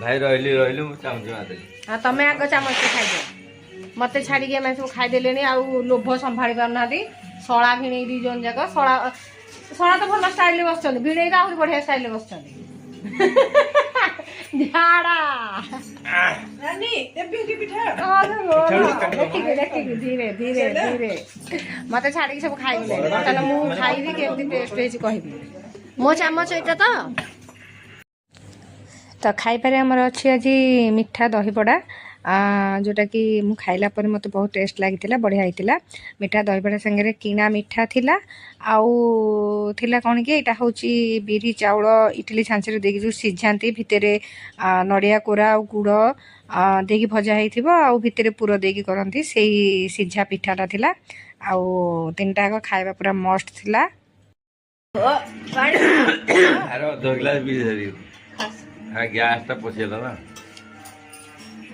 भाई रहली रहली मु चामच माते हाँ तमें आग चामच खाइद मत छाड़ी आम सब खाईदे आउ लोभ संभाली पारना शला भिणई दी जन जाक शला तो भल स्टाइल बस भिणई आहरी बढ़िया स्टाइल बस झाड़ा धीरे धीरे धीरे मत छाड़ी सब खाइले मु खाइबी केमती टेस्ट कहबी मो चामच यहाँ तो खाइपारे आमर अच्छी आज मिठा दहीबड़ा जोटा कि मु खाइला पर मत बहुत टेस्ट लगी बढ़िया होता मिठा दहीबड़ा संगे किना मिठा थिला आउ थिला कौन कि यहाँ हूँ बिरी चाउल इडली छांचर देकी जो सीझाती भितर नड़िया कोरा आ गुड़ देकी भजा हो भितर पुर देकी करती से सीझा पिठाटा थिला आउ तीनटा खाଇବା पूरा मस्त थिला अरे 2 गिलास भी गैस टा पशिगला ना